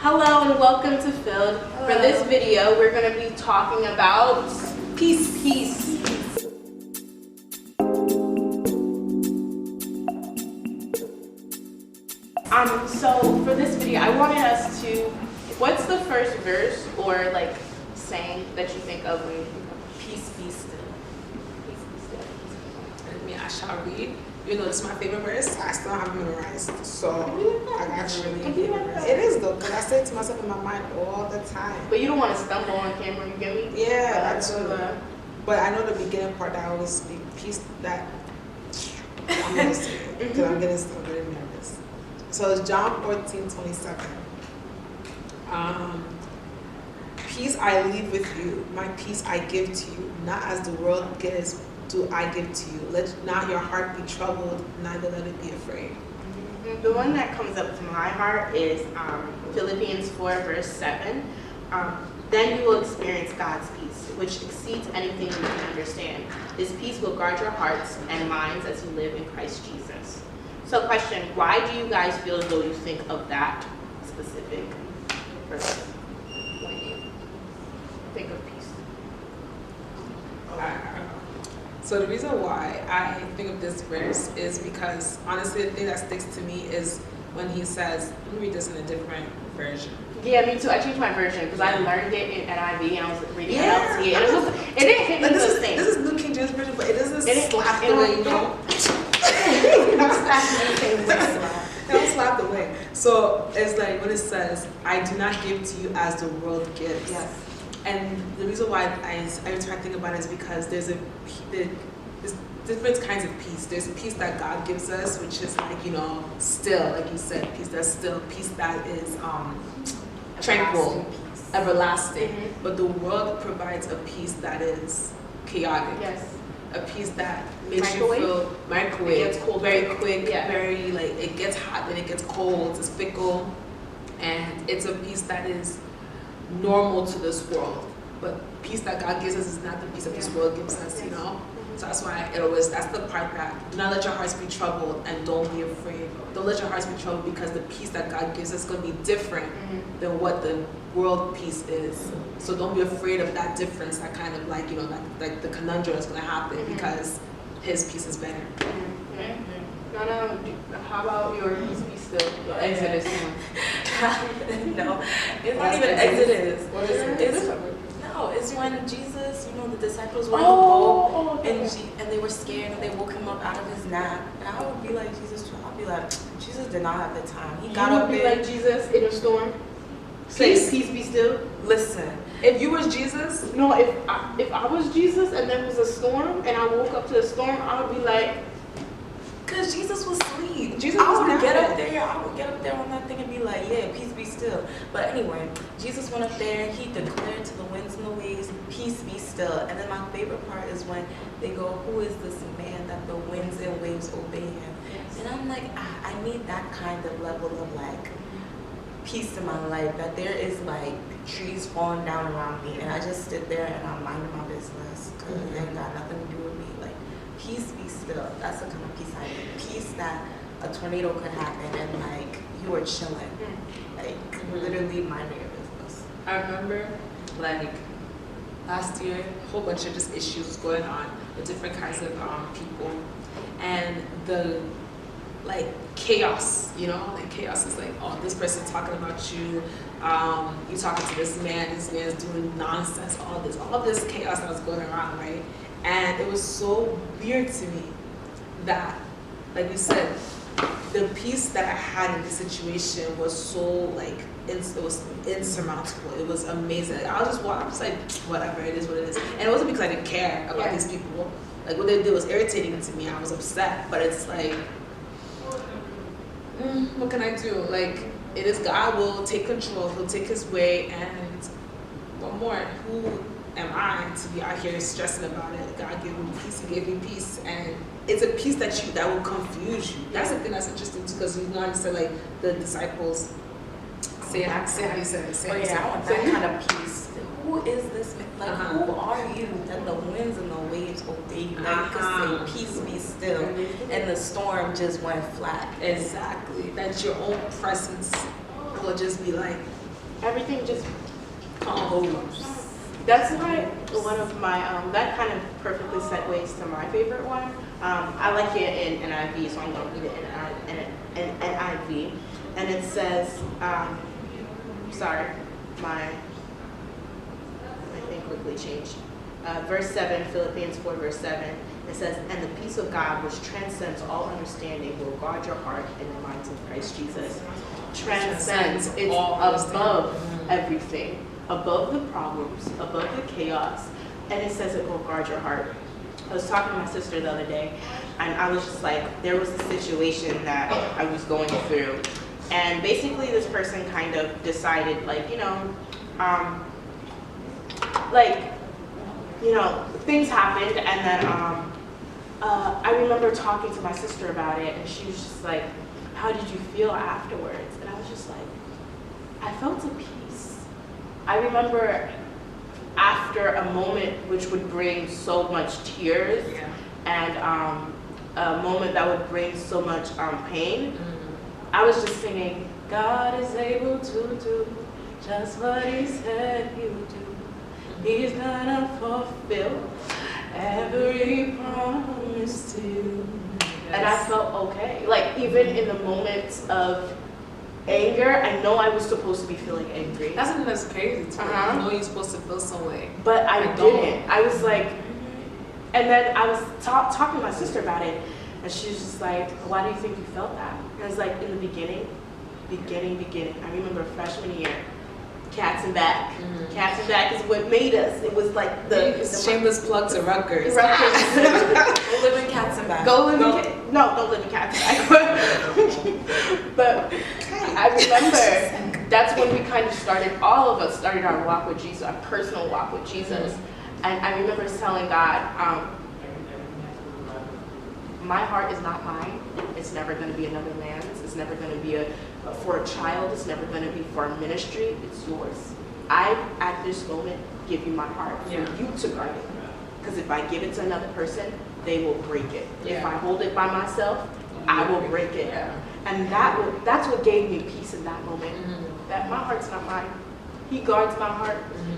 Hello and welcome to Filled. Hello. For this video, we're going to be talking about peace. So for this video, I wanted us to, what's the first verse or like saying that you think of when you think of peace be still? Peace be still. I mean, I shall read. You know, this is my favorite verse. I still haven't memorized, so I got you really. It is though, because I say it to myself in my mind all the time. But you don't want to stumble on camera, you get me? Yeah, that's true. But I know the beginning part that I always speak peace. That I'm gonna say it because I'm getting nervous. So it's John 14:27. Peace I leave with you, my peace I give to you, not as the world gives, do I give to you. Let not your heart be troubled, neither let it be afraid. The one that comes up to my heart is Philippians 4 verse 7. Then you will experience God's peace, which exceeds anything you can understand. This peace will guard your hearts and minds as you live in Christ Jesus. So question, why do you guys feel as though you think of that specific verse when you think of peace? So the reason why I think of this verse is because honestly the thing that sticks to me is when he says, let me read this in a different version. Yeah, me too. I changed my version because I learned it in NIV and I was reading NLT. And it didn't hit me the same. This is New King James Version, but it doesn't slap the way, you know? It don't slap the way. So it's like when it says, I do not give to you as the world gives. Yes. And the reason why every time I think about it is because there's different kinds of peace. There's a peace that God gives us, which is like, you know, still, like you said, peace that's still, peace that is tranquil, everlasting. Mm-hmm. But the world provides a peace that is chaotic. Yes. A peace that makes you feel microwave. It gets cold very quick, very like it gets hot, then it gets cold, it's fickle, and it's a peace that is normal to this world. But peace that God gives us is not the peace that this world gives us, you know? So that's why that's the part that, do not let your hearts be troubled and don't be afraid. Don't let your hearts be troubled because the peace that God gives us is going to be different than what the world peace is. So don't be afraid of that difference, that kind of like, you know, like the conundrum that's going to happen because his peace is better. Nana, how about your peace be still? Your Exodus one. No, it's not even Exodus. What is it? No, it's when Jesus, you know, the disciples were on the boat and they were scared and they woke him up out of his nap. And I would be like, I'll be like, Jesus did not have the time. He got up there. You would be like Jesus in a storm? Peace be still? Listen. If you was Jesus? No, if I was Jesus and there was a storm and I woke up to the storm, I would be like, because Jesus was asleep. I would get up there on that thing and be like, yeah, peace be still. But anyway, Jesus went up there, he declared to the winds and the waves, peace be still. And then my favorite part is when they go, who is this man that the winds and waves obey him? Yes. And I'm like, I need that kind of level of like peace in my life, that there is like trees falling down around me and I just sit there and I'm minding my business because it ain't got nothing to do with me. Like, peace be still. That's the kind of peace I need. Peace that a tornado could happen and like you are chilling, like literally minding your business. I remember like last year, a whole bunch of just issues going on with different kinds of people, and the like chaos, you know, like chaos is like, oh, this person talking about you, you talking to this man's doing nonsense, all this chaos that was going around, right? And it was so weird to me that, like you said, the peace that I had in this situation was so like, it was insurmountable. It was amazing. I was just like, whatever, it is what it is. And it wasn't because I didn't care about these people. Like what they did was irritating to me. I was upset, but it's like, what can I do? Like, it is God will take control. He'll take his way. And one more, who am I to be out here stressing about it? God gave me peace. He gave me peace, and it's a peace that will confuse you. That's the thing that's interesting too, because you know, I said like the disciples say how you said it. I want that kind of peace. Who is this? Like, who are you that the winds and the waves obey you? That you could say, peace be still, and the storm just went flat. Exactly. That your own presence will just be like, everything just Goes. That's why one of my, that kind of perfectly segues to my favorite one. I like it in NIV, so I'm going to read it in NIV. And it says, sorry, my thing quickly changed. Verse 7, Philippians 4, verse 7, it says, and the peace of God, which transcends all understanding, will guard your heart and the minds of Christ Jesus. Transcends, it's above everything. Above the problems, above the chaos, and it says it will guard your heart. I was talking to my sister the other day, and I was just like, there was a situation that I was going through, and basically this person kind of decided, like, things happened, and then I remember talking to my sister about it, and she was just like, how did you feel afterwards? And I was just like, I felt a peace. I remember after a moment which would bring so much tears and a moment that would bring so much pain, I was just singing, God is able to do just what he said he would do. He's gonna fulfill every promise to you. And I felt okay. Like, even in the moments of anger, I know I was supposed to be feeling angry. That's something that's crazy to me. I know you're supposed to feel some way. But I didn't. I was like, and then I was talking to my sister about it, and she was just like, why do you think you felt that? And I was like, in the beginning. I remember freshman year, Cats and Back. Cats and Back is what made us. It was like the shameless plug to Rutgers. Go live in Cats and Back. Go live in don't live in Cats and Back. But I remember that's when we kind of started, all of us started our walk with Jesus, our personal walk with Jesus. And I remember telling God, my heart is not mine. It's never going to be another man's. It's never going to be for a child. It's never going to be for a ministry. It's yours. I, at this moment, give you my heart for you to guard it. Because if I give it to another person, they will break it. If I hold it by myself, I will break it. And that's what gave me peace in that moment. That my heart's not mine. He guards my heart.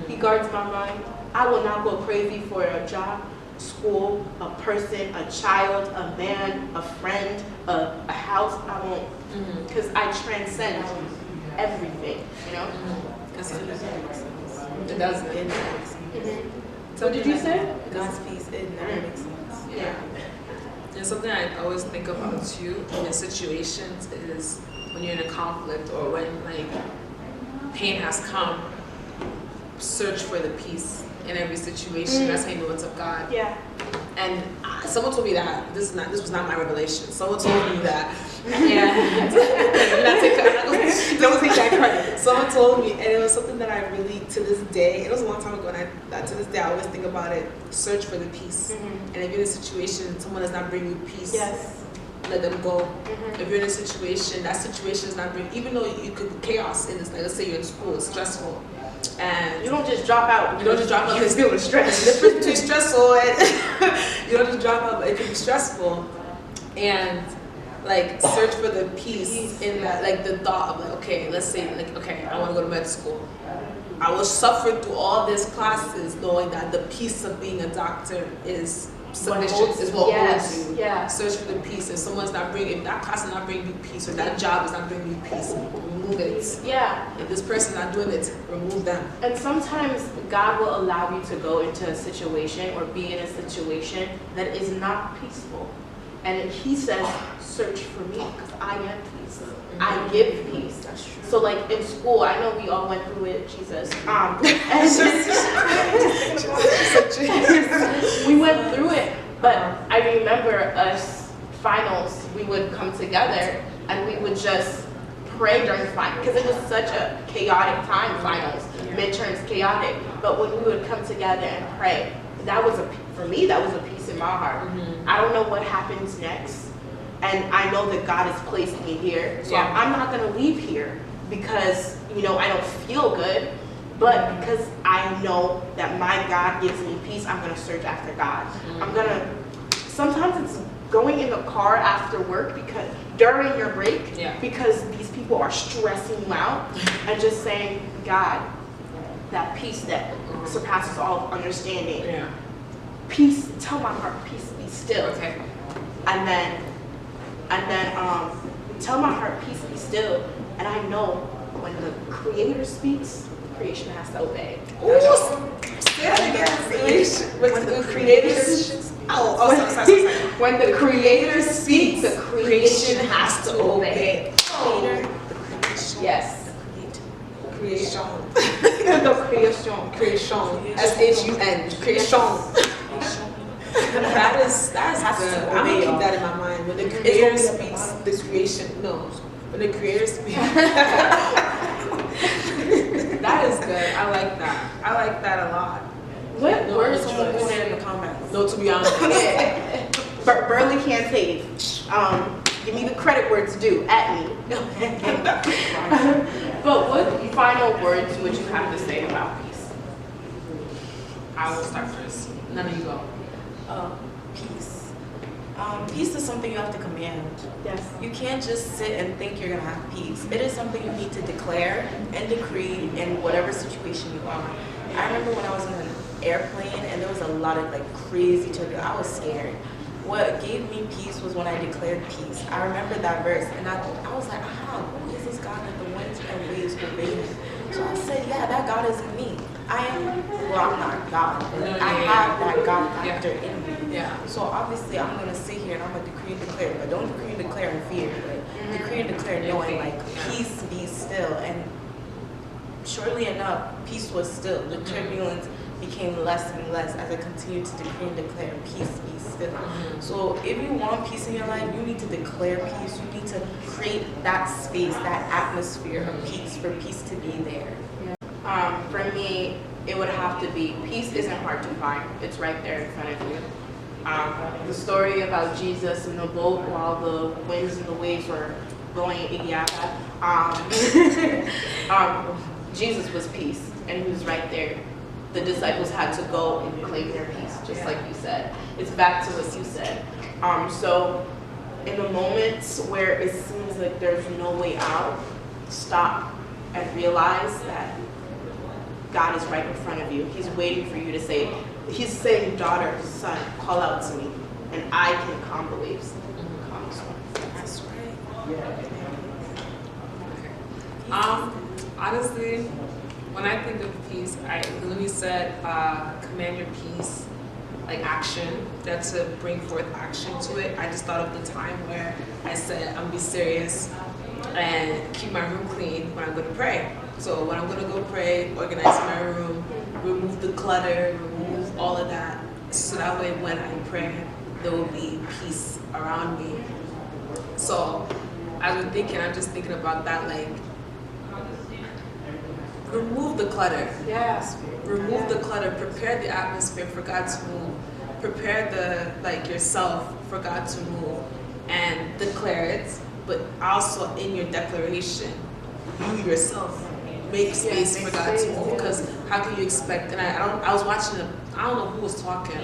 He guards my mind. I will not go crazy for a job, school, a person, a child, a man, a friend, a house. I won't. Because I transcend everything, you know? It doesn't. It never makes sense. What did you say? God's peace, it never makes sense. Yeah. And something I always think about too in situations is when you're in a conflict or when like pain has come, search for the peace in every situation. That's how you know it's of God. Yeah. And someone told me that this was not my revelation. Someone told me that, and don't take that credit. Someone told me, and it was something that I really, to this day, it was a long time ago, and to this day I always think about it. Search for the peace. And if you're in a situation, someone does not bring you peace. Yes. Let them go. If you're in a situation, that situation is not bringing, even though you could because in this, like let's say you're in school, it's stressful. And you don't just drop out. You don't just drop out because you're feeling stressed. The difference between stressful and you don't just drop out, but it can be stressful. And like search for the peace in that, like the thought of like, okay, let's say like, okay, I want to go to med school. I will suffer through all these classes knowing that the peace of being a doctor is submission, is what holds you. Yeah. Search for the peace. If someone's not bringing, if that class is not bringing you peace, or that job is not bringing you peace, remove it. Yeah. If this person's not doing it, remove them. And sometimes God will allow you to go into a situation or be in a situation that is not peaceful. And He says, search for me because I am peace. I give peace. That's true. So like in school, I know we all went through it, Jesus. We went through it, but I remember us finals, we would come together and we would just pray during finals because it was such a chaotic time, finals, midterms chaotic. But when we would come together and pray, that was for me, that was a peace in my heart. I don't know what happens next. And I know that God has placed me here. So I'm not going to leave here because, I don't feel good. But because I know that my God gives me peace, I'm going to search after God. Sometimes it's going in the car after work because during your break, Yeah. because these people are stressing you out, and just saying, God, that peace that surpasses all understanding. Yeah. Peace, tell my heart, peace be still. Okay. And then tell my heart, peace be still. And I know when the Creator speaks, creation has to obey. Ooh, say that again. When the creators. Sorry. When the Creator speaks, the creation has to obey. Creator, Yes. Creation. The creation. Creation. S-H-U-N. Creation. That's good. I'm gonna keep that in my mind. When the creator speaks, the creation knows. When the creator speaks. That is good. I like that. I like that a lot. What No, words someone would put it in the comments. No, to be honest. Yeah. Burley can't save. Give me the credit where it's due. At me. But what final words would you have to say about peace? I will start first. None of you go. Peace. Peace is something you have to command. Yes. You can't just sit and think you're gonna have peace. It is something you need to declare and decree in whatever situation you are. I remember when I was in an airplane and there was a lot of like crazy turbulence. I was scared. What gave me peace was when I declared peace. I remember that verse and I was like, who is this God that the winds and waves obey him? So I said, yeah, that God is in me. I'm not God, but I have that God factor in me. Yeah. So obviously I'm gonna sit here and I'm gonna decree and declare, but don't decree and declare in fear, but decree and declare knowing like peace be still. And surely enough, peace was still. The turbulence became less and less as I continued to decree and declare peace be still. So if you want peace in your life, you need to declare peace. You need to create that space, that atmosphere of peace for peace to be there. For me, it would have to be, peace isn't hard to find. It's right there in front of you. The story about Jesus in the boat while the winds and the waves were blowing Igiyaka, Jesus was peace, and he was right there. The disciples had to go and claim their peace, just like you said. It's back to what you said. So in the moments where it seems like there's no way out, stop and realize that God is right in front of you. He's waiting for you to say, he's saying, daughter, son, call out to me, and I can calm the waves. Calm the storm. That's right. Honestly, when I think of peace, when you said command your peace, like action, that to bring forth action to it, I just thought of the time where I said I'm gonna be serious and keep my room clean when I'm gonna pray. So when I'm gonna go pray, organize my room, remove the clutter, remove all of that, so that way when I pray, there will be peace around me. So as we're thinking, I'm just thinking about that, like, remove the clutter. Yes. Remove the clutter. Prepare the atmosphere for God to move. Prepare yourself for God to move, and declare it. But also in your declaration, you yourself make space for God to move. Because how can you expect? And I was watching I don't know who was talking,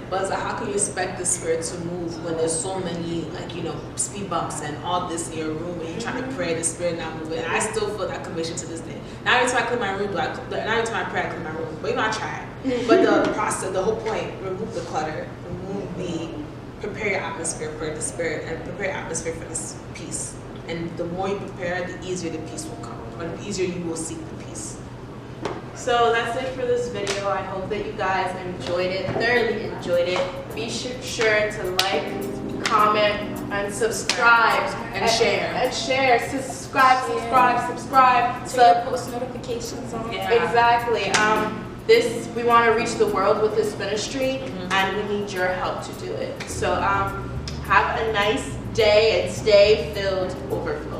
but I was like, how can you expect the Spirit to move when there's so many, speed bumps and all this in your room, and you're trying to pray, the Spirit not moving? And I still feel that conviction to this day. Not every time I clean my room, not every time I pray, I clean my room. But I try. But the process, the whole point, remove the clutter, prepare your atmosphere for the Spirit, and prepare your atmosphere for this peace. And the more you prepare, the easier the peace will come, or the easier you will seek the peace. So that's it for this video. I hope that you guys enjoyed it, thoroughly enjoyed it. Be sure to like, comment, and subscribe. And share. And share. Subscribe. So post notifications on. Yeah. Exactly. We want to reach the world with this ministry, and we need your help to do it. So have a nice day and stay filled overflow.